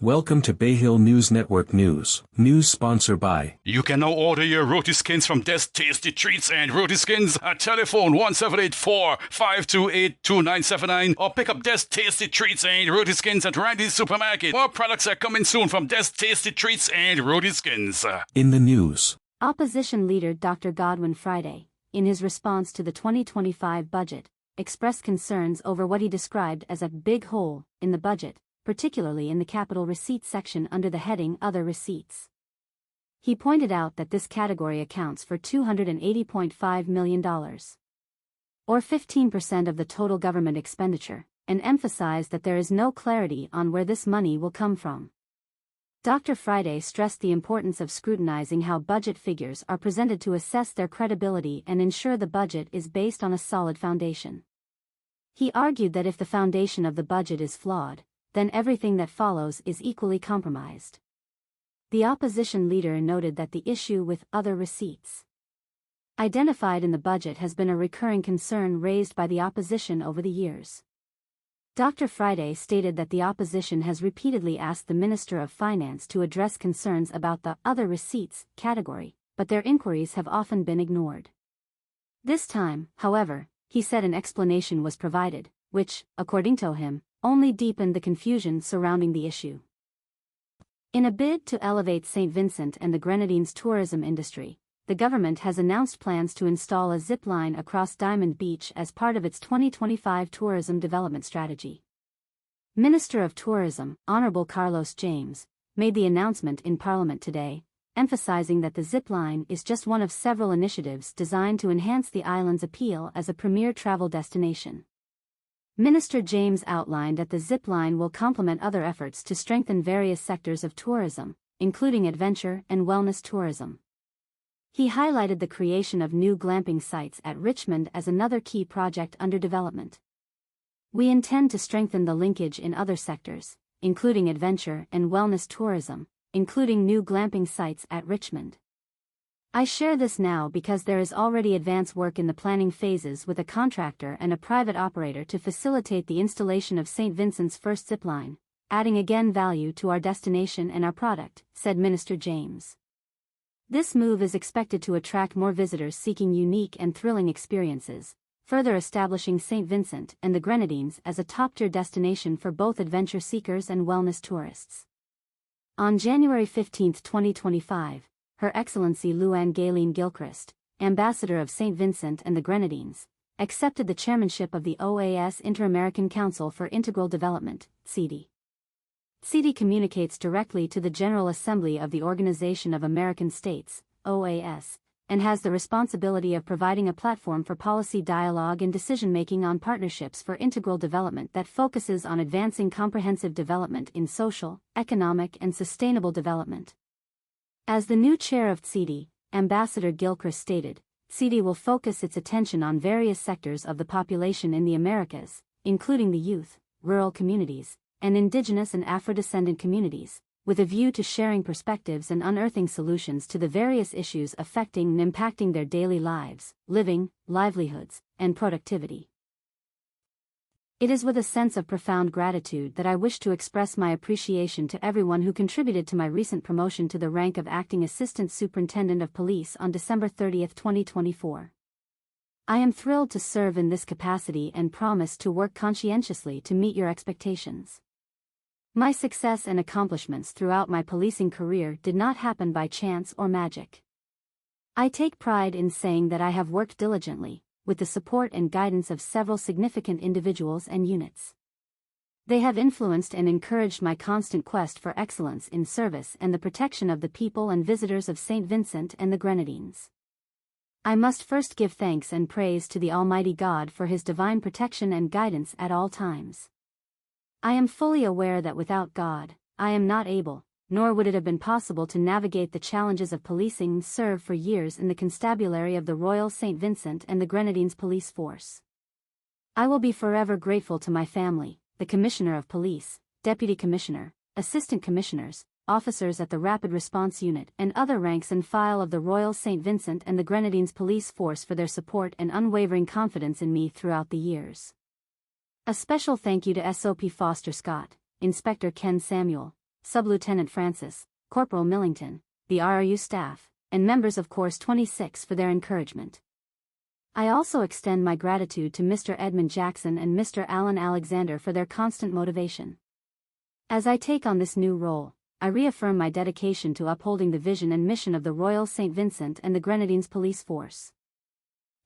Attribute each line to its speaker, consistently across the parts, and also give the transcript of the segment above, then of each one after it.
Speaker 1: Welcome to Bayhill News Network News. News sponsored by.
Speaker 2: You can now order your roti skins from Des Tasty Treats and Roti Skins at telephone 1784-528-2979 or pick up Des Tasty Treats and Roti Skins at Randy's Supermarket. More products are coming soon from Des Tasty Treats and Roti Skins.
Speaker 1: In the news.
Speaker 3: Opposition leader Dr. Godwin Friday, in his response to the 2025 budget, expressed concerns over what he described as a big hole in the budget, particularly in the capital receipts section under the heading Other Receipts. He pointed out that this category accounts for $280.5 million, or 15% of the total government expenditure, and emphasized that there is no clarity on where this money will come from. Dr. Friday stressed the importance of scrutinizing how budget figures are presented to assess their credibility and ensure the budget is based on a solid foundation. He argued that if the foundation of the budget is flawed, then everything that follows is equally compromised. The opposition leader noted that the issue with other receipts identified in the budget has been a recurring concern raised by the opposition over the years. Dr. Friday stated that the opposition has repeatedly asked the Minister of Finance to address concerns about the other receipts category, but their inquiries have often been ignored. This time, however, he said an explanation was provided, which, according to him, only deepened the confusion surrounding the issue. In a bid to elevate St. Vincent and the Grenadines' tourism industry, the government has announced plans to install a zip line across Diamond Beach as part of its 2025 tourism development strategy. Minister of Tourism, Honorable Carlos James, made the announcement in Parliament today, emphasizing that the zip line is just one of several initiatives designed to enhance the island's appeal as a premier travel destination. Minister James outlined that the zip line will complement other efforts to strengthen various sectors of tourism, including adventure and wellness tourism. He highlighted the creation of new glamping sites at Richmond as another key project under development. We intend to strengthen the linkage in other sectors, including adventure and wellness tourism, including new glamping sites at Richmond. I share this now because there is already advanced work in the planning phases with a contractor and a private operator to facilitate the installation of St. Vincent's first zip line, adding again value to our destination and our product, said Minister James. This move is expected to attract more visitors seeking unique and thrilling experiences, further establishing St. Vincent and the Grenadines as a top-tier destination for both adventure seekers and wellness tourists. On January 15, 2025, Her Excellency Luann Galen Gilchrist, Ambassador of St. Vincent and the Grenadines, accepted the chairmanship of the OAS Inter-American Council for Integral Development, CIDI. CIDI communicates directly to the General Assembly of the Organization of American States, OAS, and has the responsibility of providing a platform for policy dialogue and decision-making on partnerships for integral development that focuses on advancing comprehensive development in social, economic and sustainable development. As the new chair of CIDI, Ambassador Gilchrist stated, CIDI will focus its attention on various sectors of the population in the Americas, including the youth, rural communities, and indigenous and Afro-descendant communities, with a view to sharing perspectives and unearthing solutions to the various issues affecting and impacting their daily lives, living, livelihoods, and productivity. It is with a sense of profound gratitude that I wish to express my appreciation to everyone who contributed to my recent promotion to the rank of Acting Assistant Superintendent of Police on December 30, 2024. I am thrilled to serve in this capacity and promise to work conscientiously to meet your expectations. My success and accomplishments throughout my policing career did not happen by chance or magic. I take pride in saying that I have worked diligently, with the support and guidance of several significant individuals and units. They have influenced and encouraged my constant quest for excellence in service and the protection of the people and visitors of St. Vincent and the Grenadines. I must first give thanks and praise to the Almighty God for His divine protection and guidance at all times. I am fully aware that without God, I am not able, nor would it have been possible to navigate the challenges of policing and serve for years in the constabulary of the Royal St. Vincent and the Grenadines Police Force. I will be forever grateful to my family, the Commissioner of Police, Deputy Commissioner, Assistant Commissioners, officers at the Rapid Response Unit and other ranks and file of the Royal St. Vincent and the Grenadines Police Force for their support and unwavering confidence in me throughout the years. A special thank you to SOP Foster Scott, Inspector Ken Samuel, Sub-Lieutenant Francis, Corporal Millington, the RRU staff, and members of Course 26 for their encouragement. I also extend my gratitude to Mr. Edmund Jackson and Mr. Alan Alexander for their constant motivation. As I take on this new role, I reaffirm my dedication to upholding the vision and mission of the Royal St. Vincent and the Grenadines Police Force.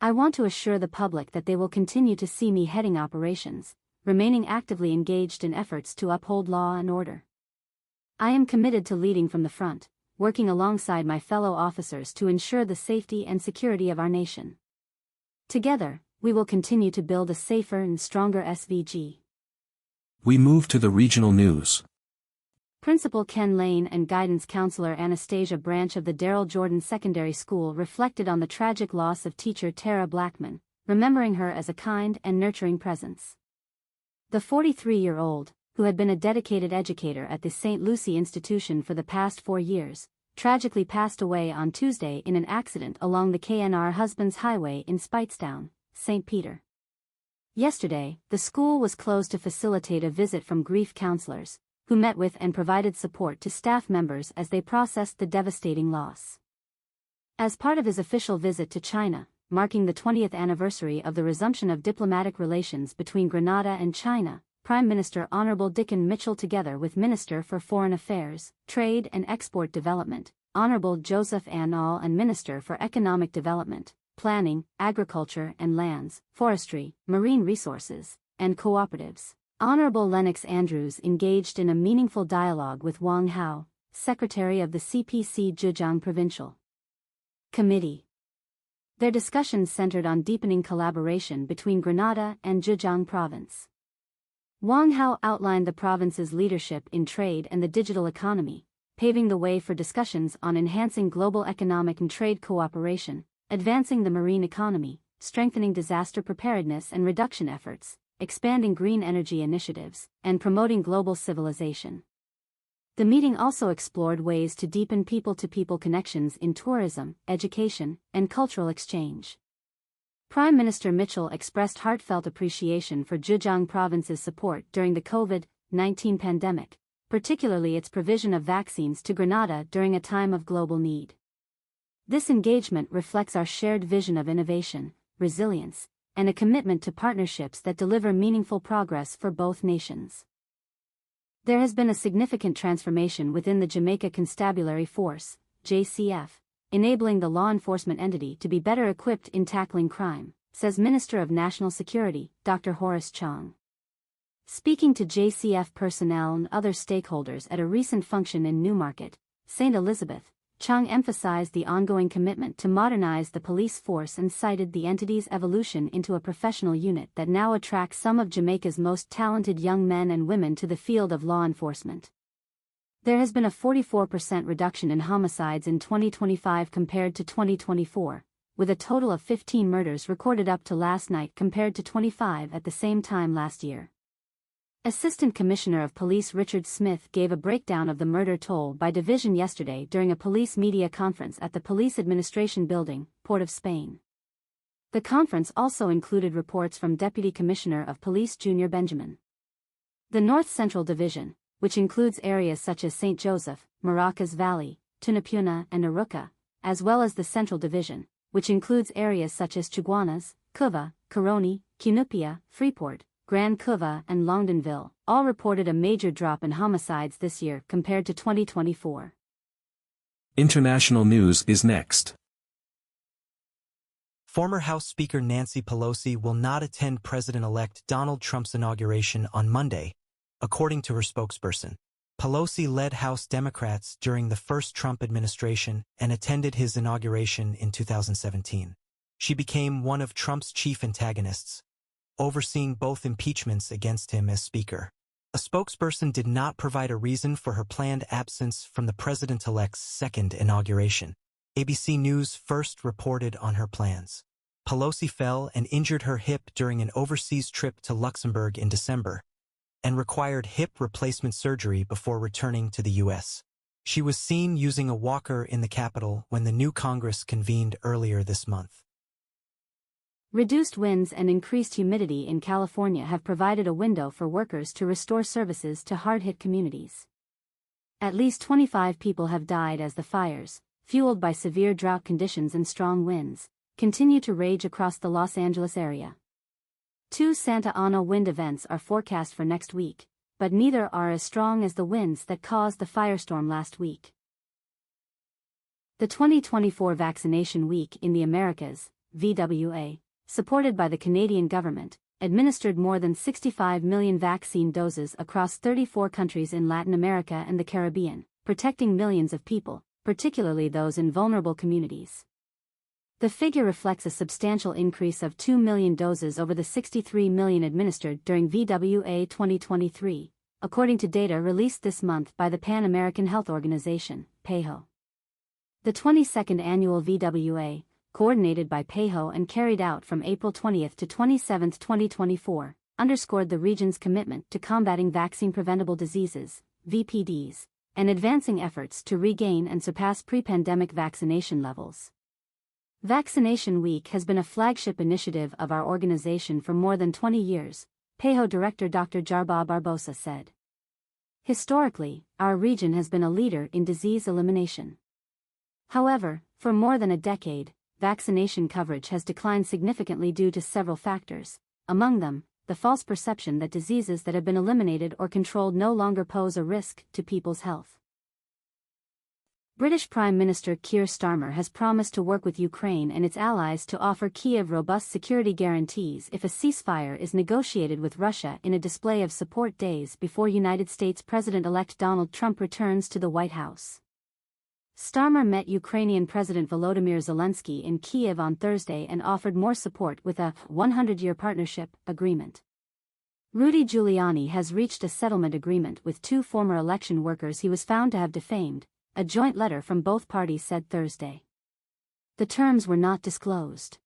Speaker 3: I want to assure the public that they will continue to see me heading operations, remaining actively engaged in efforts to uphold law and order. I am committed to leading from the front, working alongside my fellow officers to ensure the safety and security of our nation. Together, we will continue to build a safer and stronger SVG.
Speaker 1: We move to the regional news.
Speaker 3: Principal Ken Lane and Guidance Counselor Anastasia Branch of the Darrell Jordan Secondary School reflected on the tragic loss of teacher Tara Blackman, remembering her as a kind and nurturing presence. The 43-year-old, who had been a dedicated educator at the St. Lucie institution for the past 4 years, tragically passed away on Tuesday in an accident along the KNR Husbands Highway in Speightstown, St. Peter. Yesterday, the school was closed to facilitate a visit from grief counselors, who met with and provided support to staff members as they processed the devastating loss. As part of his official visit to China, marking the 20th anniversary of the resumption of diplomatic relations between Grenada and China, Prime Minister Honorable Dickon Mitchell together with Minister for Foreign Affairs, Trade and Export Development, Honorable Joseph Annal and Minister for Economic Development, Planning, Agriculture and Lands, Forestry, Marine Resources, and Cooperatives, Honorable Lennox Andrews engaged in a meaningful dialogue with Wang Hao, Secretary of the CPC Zhejiang Provincial Committee. Their discussions centered on deepening collaboration between Grenada and Zhejiang Province. Wang Hao outlined the province's leadership in trade and the digital economy, paving the way for discussions on enhancing global economic and trade cooperation, advancing the marine economy, strengthening disaster preparedness and reduction efforts, expanding green energy initiatives, and promoting global civilization. The meeting also explored ways to deepen people-to-people connections in tourism, education, and cultural exchange. Prime Minister Mitchell expressed heartfelt appreciation for Zhejiang Province's support during the COVID-19 pandemic, particularly its provision of vaccines to Grenada during a time of global need. This engagement reflects our shared vision of innovation, resilience, and a commitment to partnerships that deliver meaningful progress for both nations. There has been a significant transformation within the Jamaica Constabulary Force, JCF, enabling the law enforcement entity to be better equipped in tackling crime, says Minister of National Security, Dr. Horace Chong. Speaking to JCF personnel and other stakeholders at a recent function in Newmarket, St. Elizabeth, Chong emphasized the ongoing commitment to modernize the police force and cited the entity's evolution into a professional unit that now attracts some of Jamaica's most talented young men and women to the field of law enforcement. There has been a 44% reduction in homicides in 2025 compared to 2024, with a total of 15 murders recorded up to last night compared to 25 at the same time last year. Assistant Commissioner of Police Richard Smith gave a breakdown of the murder toll by division yesterday during a police media conference at the Police Administration Building, Port of Spain. The conference also included reports from Deputy Commissioner of Police Junior Benjamin. The North Central Division, which includes areas such as St. Joseph, Maracas Valley, Tunapuna and Aruca, as well as the Central Division, which includes areas such as Chaguanas, Cuva, Coroni, Cunupia, Freeport, Grand Couva and Longdonville, all reported a major drop in homicides this year compared to 2024.
Speaker 1: International news is next.
Speaker 4: Former House Speaker Nancy Pelosi will not attend President-elect Donald Trump's inauguration on Monday, according to her spokesperson. Pelosi led House Democrats during the first Trump administration and attended his inauguration in 2017. She became one of Trump's chief antagonists, overseeing both impeachments against him as Speaker. A spokesperson did not provide a reason for her planned absence from the president-elect's second inauguration. ABC News first reported on her plans. Pelosi fell and injured her hip during an overseas trip to Luxembourg in December, and required hip replacement surgery before returning to the U.S. She was seen using a walker in the Capitol when the new Congress convened earlier this month.
Speaker 3: Reduced winds and increased humidity in California have provided a window for workers to restore services to hard-hit communities. At least 25 people have died as the fires, fueled by severe drought conditions and strong winds, continue to rage across the Los Angeles area. 2 Santa Ana wind events are forecast for next week, but neither are as strong as the winds that caused the firestorm last week. The 2024 Vaccination Week in the Americas, VWA, supported by the Canadian government, administered more than 65 million vaccine doses across 34 countries in Latin America and the Caribbean, protecting millions of people, particularly those in vulnerable communities. The figure reflects a substantial increase of 2 million doses over the 63 million administered during VWA 2023, according to data released this month by the Pan American Health Organization, Bayhill. The 22nd annual VWA, coordinated by Bayhill and carried out from April 20 to 27, 2024, underscored the region's commitment to combating vaccine-preventable diseases, VPDs, and advancing efforts to regain and surpass pre-pandemic vaccination levels. Vaccination Week has been a flagship initiative of our organization for more than 20 years, Bayhill Director Dr. Jarba Barbosa said. Historically, our region has been a leader in disease elimination. However, for more than a decade, vaccination coverage has declined significantly due to several factors, among them, the false perception that diseases that have been eliminated or controlled no longer pose a risk to people's health. British Prime Minister Keir Starmer has promised to work with Ukraine and its allies to offer Kyiv robust security guarantees if a ceasefire is negotiated with Russia in a display of support days before United States President-elect Donald Trump returns to the White House. Starmer met Ukrainian President Volodymyr Zelensky in Kyiv on Thursday and offered more support with a 100-year partnership agreement. Rudy Giuliani has reached a settlement agreement with 2 former election workers he was found to have defamed, a joint letter from both parties said Thursday. The terms were not disclosed.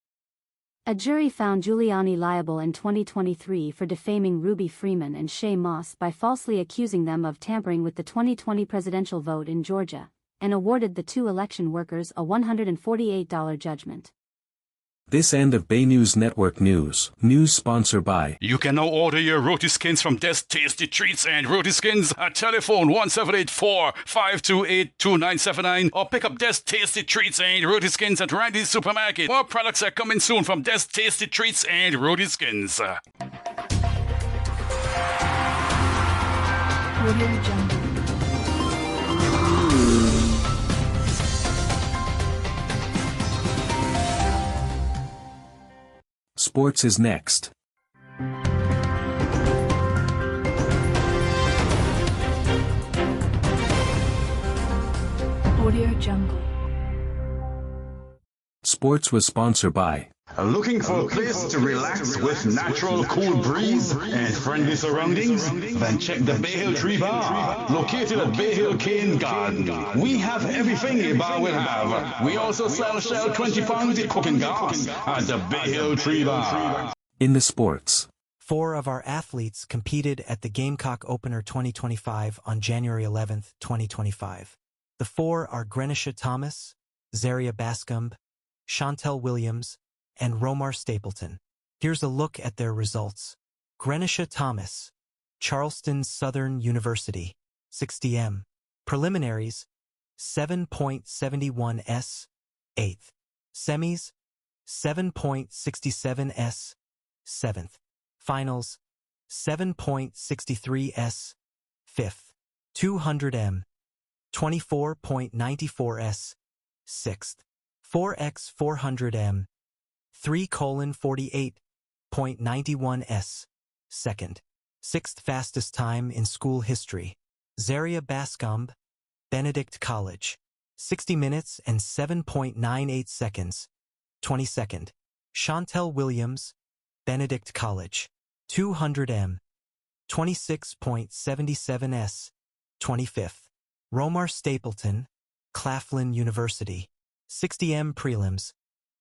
Speaker 3: A jury found Giuliani liable in 2023 for defaming Ruby Freeman and Shay Moss by falsely accusing them of tampering with the 2020 presidential vote in Georgia, and awarded the 2 election workers a $148 judgment.
Speaker 1: This end of Bay News Network News. News sponsored by.
Speaker 2: You can now order your roti skins from Des Tasty Treats and Roti Skins at telephone 1784-528-2979 or pick up Des Tasty Treats and Roti Skins at Randy's Supermarket. More products are coming soon from Des Tasty Treats and Roti Skins.
Speaker 1: Sports is next.
Speaker 5: Audio Jungle.
Speaker 1: Sports was sponsored by.
Speaker 6: Looking for a place to relax with natural cool breeze and friendly surroundings? Then check the Bayhill Tree Bar, located at Bayhill Cane Garden. We have everything a bar will have. We also sell Shell 20 pounds cooking gas at the Bayhill Tree Bar.
Speaker 1: In the sports.
Speaker 4: 4 of our athletes competed at the Gamecock Opener 2025 on January 11, 2025. The 4 are Grenisha Thomas, Zaria Bascombe, Chantel Williams, and Romar Stapleton. Here's a look at their results. Grenisha Thomas, Charleston Southern University, 60M. Preliminaries, 7.71 S, 8th. Semis, 7.67 S, 7th. Finals, 7.63 S, 5th. 200M, 24.94 S, 6th. 4x 400M, 3:48.91 S, 2nd. 6th fastest time in school history. Zaria Bascombe, Benedict College, 60 minutes and 7.98 seconds, 22nd. Chantel Williams, Benedict College, 200M, 26.77 S, 25th. Romar Stapleton, Claflin University, 60M prelims,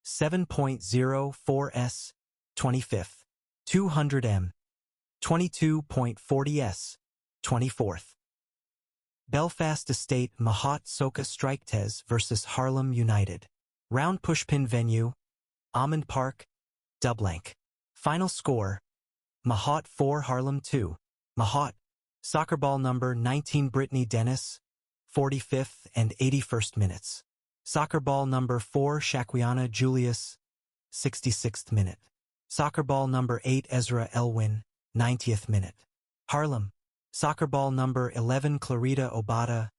Speaker 4: 7.04 S, 25th. 200M, 22.40 S, 24th. Belfast Estate Mahat Soka Striktes versus Harlem United. Round pushpin venue, Almond Park, Dublank. Final score, Mahat 4 Harlem 2. Mahat. Soccer ball number 19 Brittany Dennis, 45th and 81st minutes. Soccer ball number 4 Shaquiana Julius, 66th minute. Soccer ball number 8 Ezra Elwin, 90th minute. Harlem. Soccer ball number 11 Clarita Obata,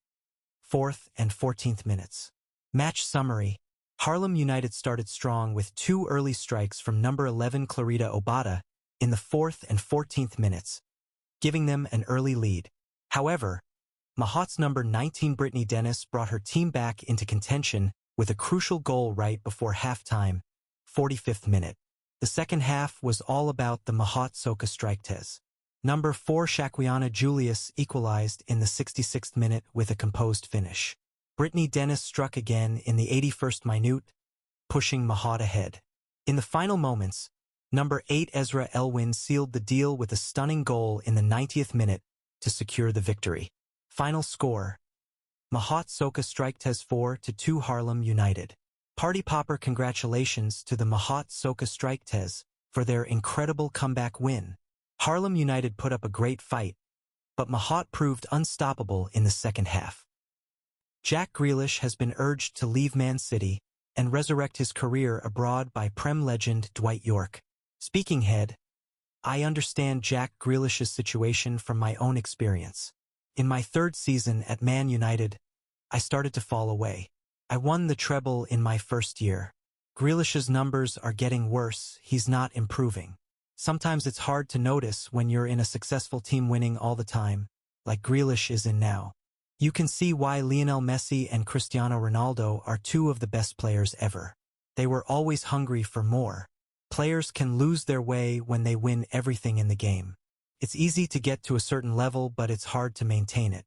Speaker 4: 4th and 14th minutes. Match summary. Harlem United started strong with 2 early strikes from number 11 Clarita Obata in the 4th and 14th minutes, giving them an early lead. However, Mahat's number 19 Brittany Dennis brought her team back into contention with a crucial goal right before halftime, 45th minute. The second half was all about the Mahat Soka strike test. Number 4 Shaquiana Julius equalized in the 66th minute with a composed finish. Brittany Dennis struck again in the 81st minute, pushing Mahat ahead. In the final moments, number 8 Ezra Elwin sealed the deal with a stunning goal in the 90th minute to secure the victory. Final score. Mahat Soka strike test 4-2 Harlem United. Party popper congratulations to the Mahat Soka strike test for their incredible comeback win. Harlem United put up a great fight, but Mahat proved unstoppable in the second half. Jack Grealish has been urged to leave Man City and resurrect his career abroad by Prem legend Dwight Yorke. Speaking head, I understand Jack Grealish's situation from my own experience. In my 3rd season at Man United, I started to fall away. I won the treble in my first year. Grealish's numbers are getting worse, he's not improving. Sometimes it's hard to notice when you're in a successful team winning all the time, like Grealish is in now. You can see why Lionel Messi and Cristiano Ronaldo are 2 of the best players ever. They were always hungry for more. Players can lose their way when they win everything in the game. It's easy to get to a certain level, but it's hard to maintain it.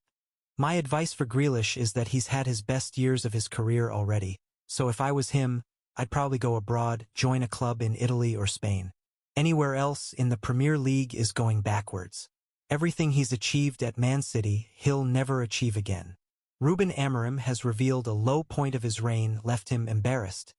Speaker 4: My advice for Grealish is that he's had his best years of his career already, so if I was him, I'd probably go abroad, join a club in Italy or Spain. Anywhere else in the Premier League is going backwards. Everything he's achieved at Man City, he'll never achieve again. Ruben Amorim has revealed a low point of his reign left him embarrassed,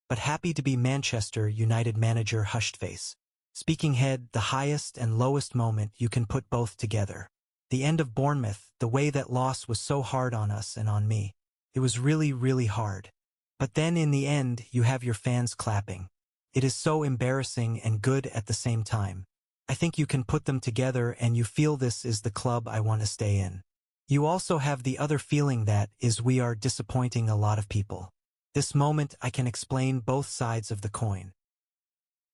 Speaker 4: but happy to be Manchester United manager hushed face. Speaking head, the highest and lowest moment, you can put both together. The end of Bournemouth, the way that loss was so hard on us and on me. It was really, really hard. But then in the end, you have your fans clapping. It is so embarrassing and good at the same time. I think you can put them together and you feel this is the club I want to stay in. You also have the other feeling that is we are disappointing a lot of people. This moment I can explain both sides of the coin.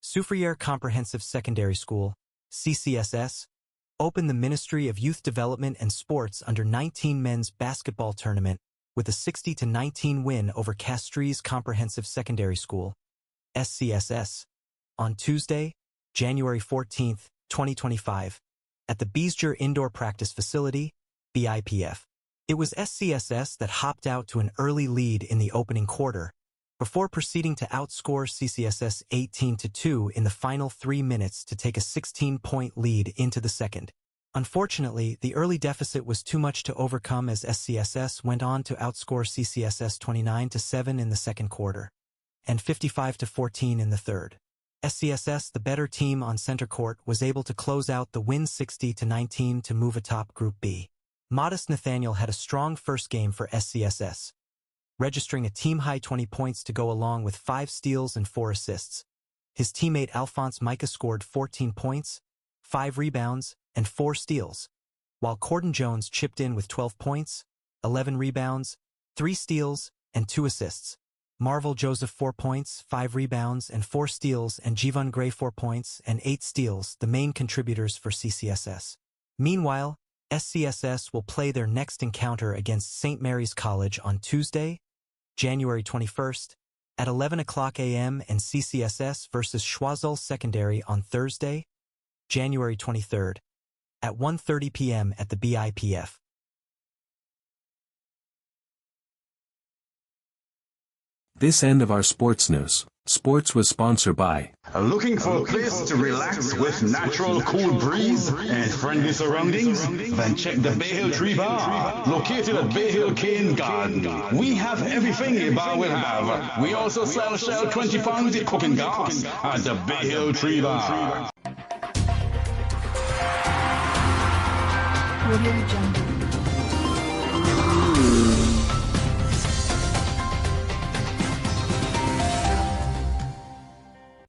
Speaker 4: Soufriere Comprehensive Secondary School, CCSS, opened the Ministry of Youth Development and Sports under-19 men's basketball tournament with a 60-19 win over Castries Comprehensive Secondary School, SCSS, on Tuesday, January 14, 2025, at the Beesger Indoor Practice Facility, BIPF. It was SCSS that hopped out to an early lead in the opening quarter, before proceeding to outscore CCSS 18-2 in the final 3 minutes to take a 16-point lead into the second. Unfortunately, the early deficit was too much to overcome as SCSS went on to outscore CCSS 29-7 in the second quarter, and 55-14 in the third. SCSS, the better team on center court, was able to close out the win 60-19 to move atop Group B. Modest Nathaniel had a strong first game for SCSS, registering a team-high 20 points to go along with 5 steals and 4 assists. His teammate Alphonse Micah scored 14 points, 5 rebounds, and 4 steals, while Corden Jones chipped in with 12 points, 11 rebounds, 3 steals, and 2 assists. Marvel Joseph 4 points, 5 rebounds, and 4 steals, and Jevon Gray 4 points and 8 steals, the main contributors for CCSS. Meanwhile, SCSS will play their next encounter against St. Mary's College on Tuesday, January 21st, at 11 o'clock a.m. and CCSS versus Choiseul Secondary on Thursday, January 23rd, at 1:30 p.m. at the BIPF.
Speaker 1: This end of our sports news. Sports was sponsored by.
Speaker 6: Looking for a place to relax with natural cool breeze and friendly surroundings? Then check the Bayhill Tree Bar, located at Bayhill Cane Garden. We have everything a bar will have. We also sell Shell 20 pounds cooking gas at the Bayhill Tree Bar.
Speaker 3: Audio Jungle.